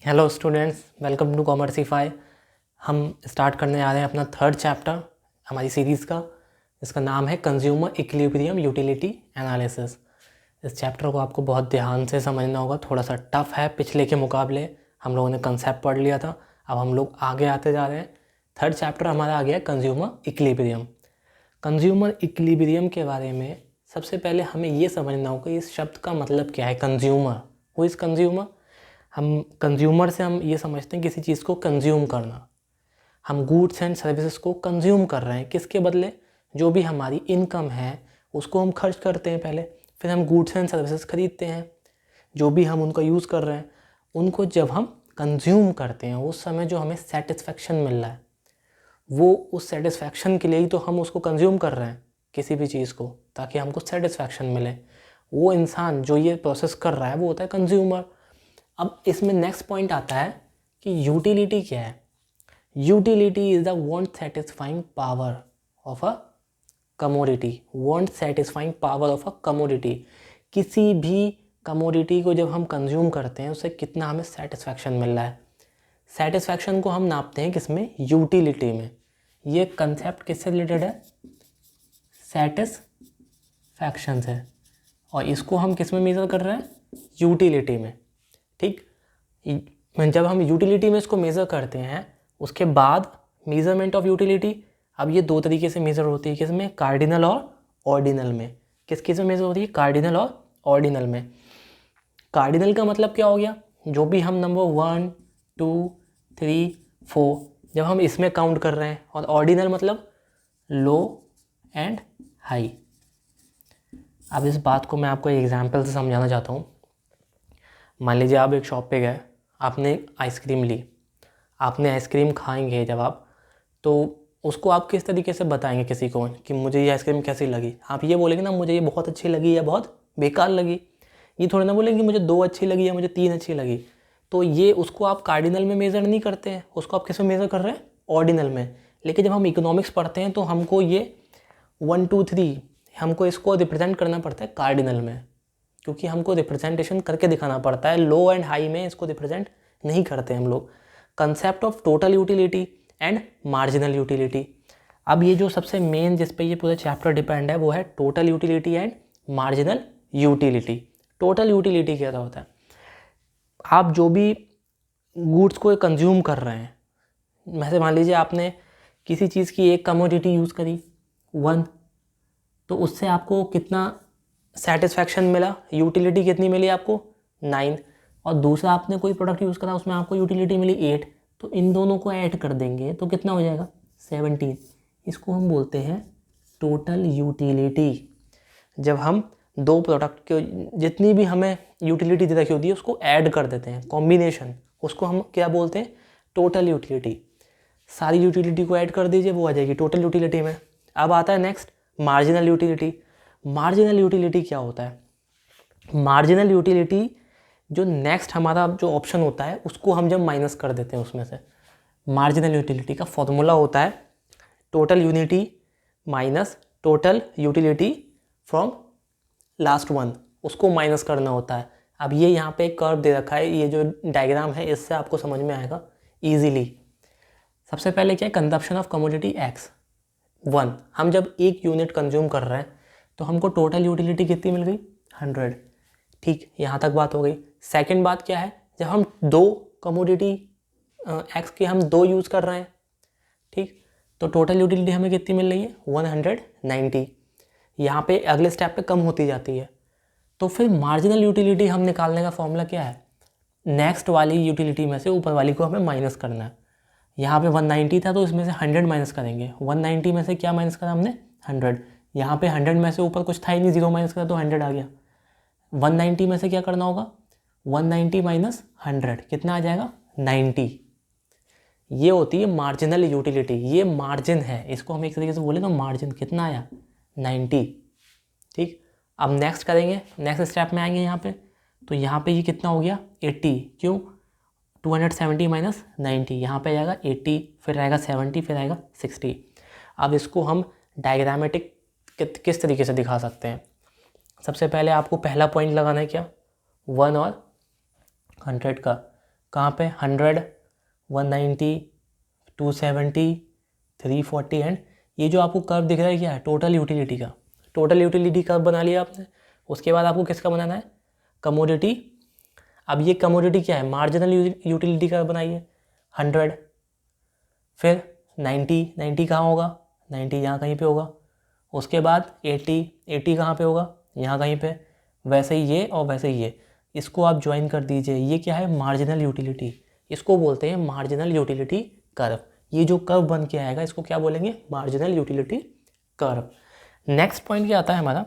Hello students, welcome to Commercify. हम start करने जा रहे हैं अपना थर्ड चैप्टर हमारी सीरीज़ का, जिसका नाम है कंज्यूमर इक्विलिब्रियम यूटिलिटी एनालिसिस। इस चैप्टर को आपको बहुत ध्यान से समझना होगा, थोड़ा सा टफ है। पिछले के मुकाबले हम लोगों ने कंसेप्ट पढ़ लिया था, अब हम लोग आगे आते जा रहे हैं। थर्ड चैप्टर हमारा आ गया कंज्यूमर इक्विलिब्रियम। कंज्यूमर इक्विलिब्रियम के बारे में सबसे पहले हमें ये समझना होगा इस शब्द का मतलब क्या है। Consumer, who is consumer? हम कंज्यूमर से हम ये समझते हैं किसी चीज़ को कंज्यूम करना। हम गुड्स एंड सर्विसेज को कंज्यूम कर रहे हैं, किसके बदले? जो भी हमारी इनकम है उसको हम खर्च करते हैं पहले, फिर हम गुड्स एंड सर्विसेज खरीदते हैं। जो भी हम उनका यूज़ कर रहे हैं, उनको जब हम कंज्यूम करते हैं उस समय जो हमें सेटिस्फेक्शन मिल रहा है, वो उस सेटिस्फेक्शन के लिए ही तो हम उसको कंज्यूम कर रहे हैं किसी भी चीज़ को, ताकि हमको सेटिस्फेक्शन मिले। वो इंसान जो ये प्रोसेस कर रहा है वो होता है कंज्यूमर। अब इसमें नेक्स्ट पॉइंट आता है कि यूटिलिटी क्या है। Utility is the want satisfying power of a commodity. Want satisfying power of a commodity, किसी भी कमोडिटी को जब हम कंज्यूम करते हैं उससे कितना हमें सेटिस्फैक्शन मिल रहा है। सेटिस्फैक्शन को हम नापते हैं किसमें? यूटिलिटी में। ये कंसेप्ट किससे रिलेटेड है? सेटिस्फैक्शन से। और इसको हम किस में मेज़र कर रहे हैं? यूटिलिटी में। ठीक, जब हम यूटिलिटी में इसको मेज़र करते हैं उसके बाद मेज़रमेंट ऑफ यूटिलिटी, अब ये दो तरीके से मेज़र होती है, किसमें? कार्डिनल और ऑर्डिनल में। किस में मेज़र होती है? कार्डिनल और ऑर्डिनल में। कार्डिनल का मतलब क्या हो गया? जो भी हम नंबर 1 2 3 4 जब हम इसमें काउंट कर रहे हैं, और ऑर्डिनल मतलब लो एंड हाई। अब इस बात को मैं आपको एक एग्जाम्पल से समझाना चाहता हूँ। मान लीजिए आप एक शॉप पे गए, आपने आइसक्रीम ली। आपने आइसक्रीम खाएंगे जब आप, तो उसको आप किस तरीके से बताएंगे किसी को कि मुझे ये आइसक्रीम कैसी लगी? आप ये बोलेंगे ना, मुझे ये बहुत अच्छी लगी या बहुत बेकार लगी। ये थोड़ी ना बोलेंगे मुझे 2 अच्छी लगी या मुझे 3 अच्छी लगी। तो ये उसको आप कार्डिनल में मेज़र नहीं करते हैं, उसको आप किस में मेज़र कर रहे हैं? ऑर्डिनल में। लेकिन जब हम इकोनॉमिक्स पढ़ते हैं तो हमको ये 1 2 3 हमको इसको रिप्रेजेंट करना पड़ता है कार्डिनल में, क्योंकि हमको रिप्रेजेंटेशन करके दिखाना पड़ता है। लो एंड हाई में इसको रिप्रेजेंट नहीं करते हम लोग। Concept of total utility and marginal utility. अब ये जो सबसे मेन जिस पे ये पूरा चैप्टर डिपेंड है वो है total utility and marginal utility. Total utility क्या होता है? आप जो भी गुड्स को कंज्यूम कर रहे हैं, वैसे मान लीजिए आपने किसी चीज़ की एक कमोडिटी यूज़ करी 1, तो उससे आपको कितना सेटिस्फैक्शन मिला? यूटिलिटी कितनी मिली आपको? 9। और दूसरा आपने कोई प्रोडक्ट यूज़ करा, उसमें आपको यूटिलिटी मिली 8। तो इन दोनों को ऐड कर देंगे तो कितना हो जाएगा? 17। इसको हम बोलते हैं टोटल यूटिलिटी। जब हम दो प्रोडक्ट के जितनी भी हमें यूटिलिटी दे रखी होती है उसको ऐड कर देते हैं, कॉम्बिनेशन, उसको हम क्या बोलते हैं? Total utility. सारी यूटिलिटी को ऐड कर दीजिए, वो आ जाएगी टोटल यूटिलिटी में। अब आता है next marginal utility. Marginal utility क्या होता है? मार्जिनल यूटिलिटी जो नेक्स्ट हमारा जो ऑप्शन होता है उसको हम जब माइनस कर देते हैं उसमें से, मार्जिनल यूटिलिटी का फॉर्मूला होता है total unity minus total utility from last one, उसको माइनस करना होता है। अब ये यहाँ पे एक कर्व दे रखा है, ये जो डायग्राम है इससे आपको समझ में आएगा ईजीली। सबसे पहले क्या है? Consumption of commodity x 1। हम जब एक यूनिट कंज्यूम कर रहे हैं तो हमको टोटल यूटिलिटी कितनी मिल गई? 100। ठीक, यहाँ तक बात हो गई। सेकंड बात क्या है? जब हम 2 कमोडिटी एक्स के हम 2 यूज़ कर रहे हैं, ठीक, तो टोटल यूटिलिटी हमें कितनी मिल रही है? 190। यहाँ पे अगले स्टेप पे कम होती जाती है। तो फिर मार्जिनल यूटिलिटी हम निकालने का फॉर्मूला क्या है? नेक्स्ट वाली यूटिलिटी में से ऊपर वाली को हमें माइनस करना है। यहाँ पे 190 था तो इसमें से 100 माइनस करेंगे। 190 में से क्या माइनस करा हमने? 100। यहाँ पे 100 में से ऊपर कुछ था ही नहीं, 0 माइनस करा तो 100 आ गया। 190 में से क्या करना होगा? 190 माइनस 100 कितना आ जाएगा? 90। ये होती है मार्जिनल यूटिलिटी। ये मार्जिन है, इसको हम एक तरीके से बोले तो मार्जिन कितना आया? 90। ठीक, अब नेक्स्ट करेंगे, नेक्स्ट स्टेप में आएंगे यहाँ पे, तो यहाँ पे ये कितना हो गया? 80। क्यों? 270 माइनस 90, यहाँ पे आएगा 80, फिर आएगा 70, फिर आएगा 60। अब इसको हम डायग्रामेटिक किस तरीके से दिखा सकते हैं? सबसे पहले आपको पहला पॉइंट लगाना है क्या? 1 और 100 का। कहाँ पे 100, 190, 270, 340 एंड ये जो आपको कर्व दिख रहा है क्या है, टोटल यूटिलिटी का। टोटल यूटिलिटी कर्व बना लिया आपने। उसके बाद आपको किसका बनाना है, कमोडिटी। अब ये कमोडिटी क्या है, मार्जिनल यूटिलिटी कर्व बनाइए। 100, फिर 90 कहाँ होगा, 90 यहाँ कहीं पे होगा। उसके बाद 80 कहाँ पे होगा, यहाँ कहीं पे। वैसे ही ये और वैसे ही ये, इसको आप ज्वाइन कर दीजिए। ये क्या है, मार्जिनल यूटिलिटी। इसको बोलते हैं मार्जिनल यूटिलिटी कर्व। ये जो कर्व बन के आएगा इसको क्या बोलेंगे, marginal utility curve. Next point क्या आता है हमारा,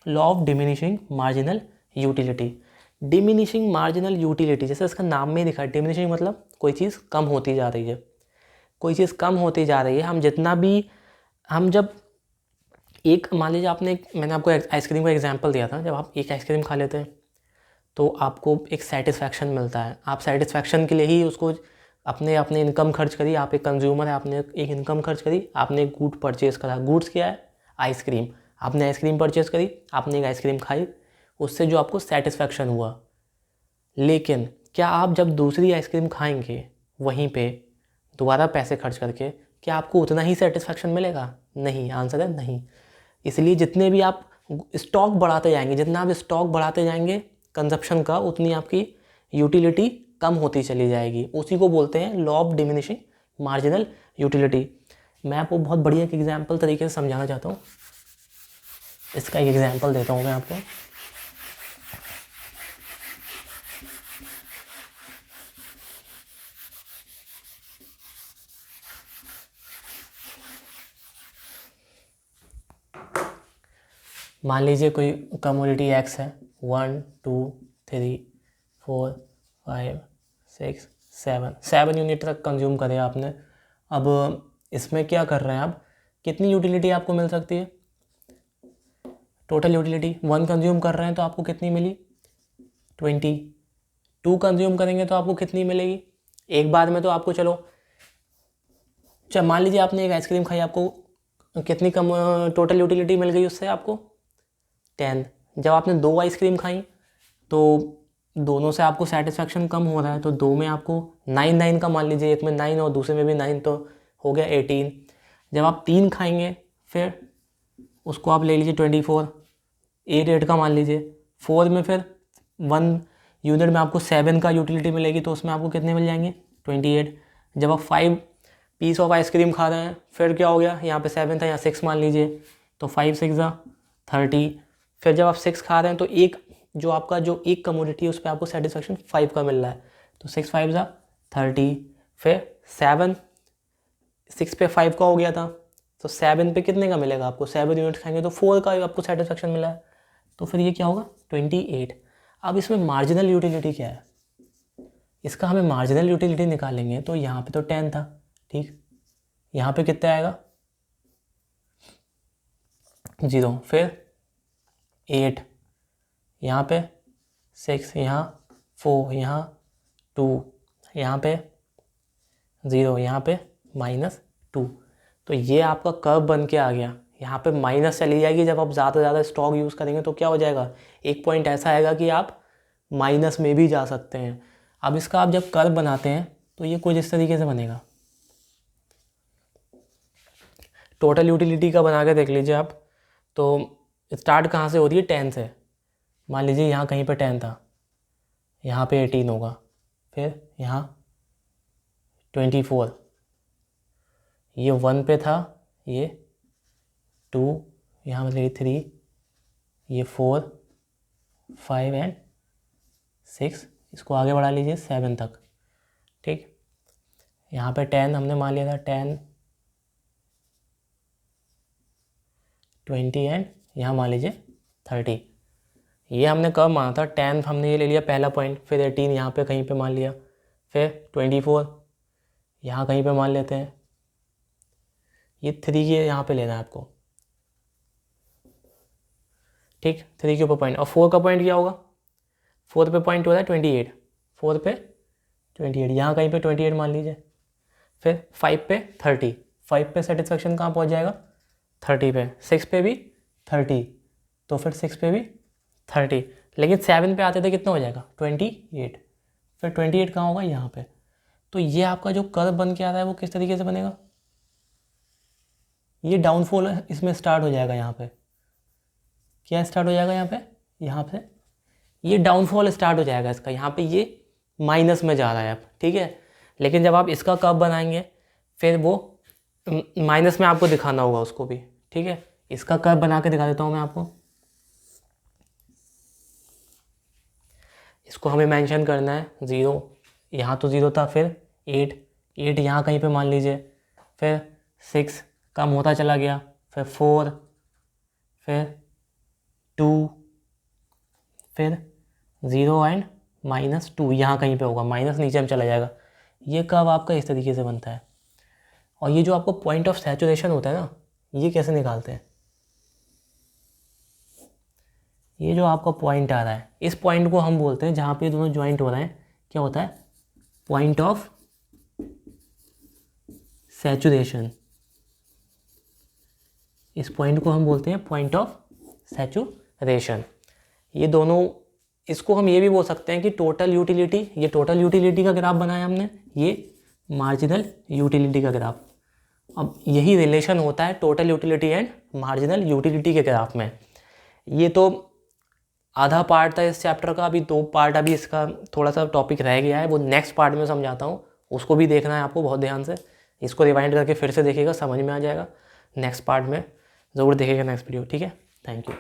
law of diminishing marginal utility. Diminishing marginal utility, जैसे इसका नाम में दिखा है, डिमिनिशिंग मतलब कोई चीज़ कम होती जा रही है। कोई चीज़ कम होती जा रही है, हम जब एक, मान लीजिए मैंने आपको आइसक्रीम का एग्जांपल दिया था। जब आप एक आइसक्रीम खा लेते हैं तो आपको एक सेटिस्फैक्शन मिलता है। आप सेटिस्फैक्शन के लिए ही उसको अपने इनकम खर्च करी। आप एक कंज्यूमर है, आपने एक इनकम खर्च करी, आपने एक गुड परचेज़ करा। गुड्स क्या है, आइसक्रीम। आपने आइसक्रीम परचेज़ करी, आपने एक आइसक्रीम खाई, उससे जो आपको सेटिस्फैक्शन हुआ। लेकिन क्या आप जब दूसरी आइसक्रीम खाएंगे वहीं पे दोबारा पैसे खर्च करके, क्या आपको उतना ही सेटिस्फैक्शन मिलेगा? नहीं, आंसर है नहीं। इसलिए जितने भी आप स्टॉक बढ़ाते जाएंगे, जितना आप स्टॉक बढ़ाते जाएंगे कंजप्शन का, उतनी आपकी यूटिलिटी कम होती चली जाएगी। उसी को बोलते हैं law of diminishing marginal utility. मैं आपको बहुत बढ़िया एक एग्जाम्पल तरीके से समझाना चाहता हूँ। इसका एक एग्जाम्पल देता हूँ मैं आपको। मान लीजिए कोई कमोडिटी एक्स है, 1 2 3 4 5 6 7 यूनिट तक कंज्यूम करे आपने। अब इसमें क्या कर रहे हैं आप, कितनी यूटिलिटी आपको मिल सकती है, टोटल यूटिलिटी 1 कंज्यूम कर रहे हैं तो आपको कितनी मिली, 20। 2 कंज्यूम करेंगे तो आपको कितनी मिलेगी, एक बार में तो आपको, चलो मान लीजिए आपने एक आइसक्रीम खाई, आपको कितनी कम टोटल यूटिलिटी मिल गई उससे आपको, 10। जब आपने 2 आइसक्रीम खाई तो दोनों से आपको सेटिस्फैक्शन कम हो रहा है, तो 2 में आपको 9 का, मान लीजिए एक में 9 और दूसरे में भी 9, तो हो गया 18। जब आप 3 खाएंगे फिर उसको आप ले लीजिए 24, 8 का मान लीजिए। 4 में फिर 1 यूनिट में आपको 7 का यूटिलिटी मिलेगी, तो उसमें आपको कितने मिल जाएंगे, 28। जब आप 5 पीस ऑफ आइसक्रीम खा रहे हैं, फिर क्या हो गया, यहाँ पे 7 था, यहाँ 6 मान लीजिए, तो 5 6 30। फिर जब आप 6 खा रहे हैं तो एक जो आपका जो एक कमोडिटी है उस पर आपको सेटिस्फैक्शन 5 का मिल रहा है, तो 6 5 30। फिर 7 6 पे 5 का हो गया था, तो 7 पे कितने का मिलेगा आपको, 7 यूनिट खाएंगे तो 4 का आपको सेटिस्फैक्शन मिला है, तो फिर ये क्या होगा, 28। अब इसमें मार्जिनल यूटिलिटी क्या है, इसका हमें मार्जिनल यूटिलिटी निकालेंगे तो यहाँ पे तो 10 था, ठीक। यहाँ पे कितना आएगा, 0। फिर 8, यहाँ पे 6, यहाँ 4, यहाँ 2, यहाँ पे 0, यहाँ पे -2। तो ये आपका कर्व बन के आ गया। यहाँ पे माइनस चली जाएगी, जब आप ज़्यादा से ज़्यादा स्टॉक यूज़ करेंगे तो क्या हो जाएगा, एक पॉइंट ऐसा आएगा कि आप माइनस में भी जा सकते हैं। अब इसका आप जब कर्व बनाते हैं तो ये कुछ इस तरीके से बनेगा। टोटल यूटिलिटी का बना के देख लीजिए आप, तो स्टार्ट कहाँ से होती है, 10 से। मान लीजिए यहाँ कहीं पे 10 था, यहाँ पे 18 होगा, फिर यहाँ 24, ये 1 पे था, ये 2, यहाँ मतलब 3, ये 4 5 एंड 6, इसको आगे बढ़ा लीजिए 7 तक, ठीक। यहाँ पे 10 हमने मान लिया था, 10 20 एंड यहाँ मान लीजिए 30। ये हमने कब माना था, 10 हमने ये ले लिया पहला पॉइंट, फिर 18 यहाँ पे कहीं पे मान लिया, फिर 24 यहाँ कहीं पे मान लेते हैं, ये 3 के यहाँ पे लेना है आपको, ठीक। 3 के ऊपर पॉइंट, और 4 का पॉइंट क्या होगा, 4 पे पॉइंट हो रहा है 28, 4 पे 28, यहाँ कहीं पे 28 मान लीजिए, फिर 5 पे 30, 5 पे सेटिस्फैक्शन कहाँ पहुँच जाएगा, 30 पे, 6 पे भी 30, तो फिर 6 पे भी 30, लेकिन 7 पे आते थे कितना हो जाएगा, 28। फिर 28 कहाँ होगा, यहाँ पे। तो ये आपका जो कर्व बन के आ रहा है वो किस तरीके से बनेगा, ये डाउनफॉल इसमें स्टार्ट हो जाएगा, यहाँ पे क्या स्टार्ट हो जाएगा, यहाँ पे ये डाउनफॉल स्टार्ट हो जाएगा इसका, यहाँ पे ये माइनस में जा रहा है अब, ठीक है। लेकिन जब आप इसका कर्व बनाएंगे फिर वो माइनस में आपको दिखाना होगा उसको भी, ठीक है। इसका कर्व बना के दिखा देता हूँ मैं आपको। इसको हमें मेंशन करना है 0, यहाँ तो 0 था, फिर 8 यहाँ कहीं पे मान लीजिए, फिर 6 कम होता चला गया, फिर 4, फिर 2, फिर 0 एंड -2 यहाँ कहीं पे होगा, माइनस नीचे में चला जाएगा। ये कर्व आपका इस तरीके से बनता है। और ये जो आपको पॉइंट ऑफ सैचुरेशन होता है ना, ये कैसे निकालते हैं, ये जो आपका पॉइंट आ रहा है, इस पॉइंट को हम बोलते हैं, जहाँ पे दोनों ज्वाइंट हो रहे हैं, क्या होता है, पॉइंट ऑफ सैचुरेशन। इस पॉइंट को हम बोलते हैं पॉइंट ऑफ सैचुरेशन। ये दोनों, इसको हम ये भी बोल सकते हैं कि टोटल यूटिलिटी, ये टोटल यूटिलिटी का ग्राफ बनाया हमने, ये मार्जिनल यूटिलिटी का ग्राफ। अब यही रिलेशन होता है total utility and marginal utility के ग्राफ में। ये तो आधा पार्ट था इस चैप्टर का, अभी 2 पार्ट, अभी इसका थोड़ा सा टॉपिक रह गया है, वो नेक्स्ट पार्ट में समझाता हूँ, उसको भी देखना है आपको बहुत ध्यान से। इसको रिवाइंड करके फिर से देखिएगा, समझ में आ जाएगा। नेक्स्ट पार्ट में ज़रूर देखिएगा नेक्स्ट वीडियो, ठीक है। Thank you.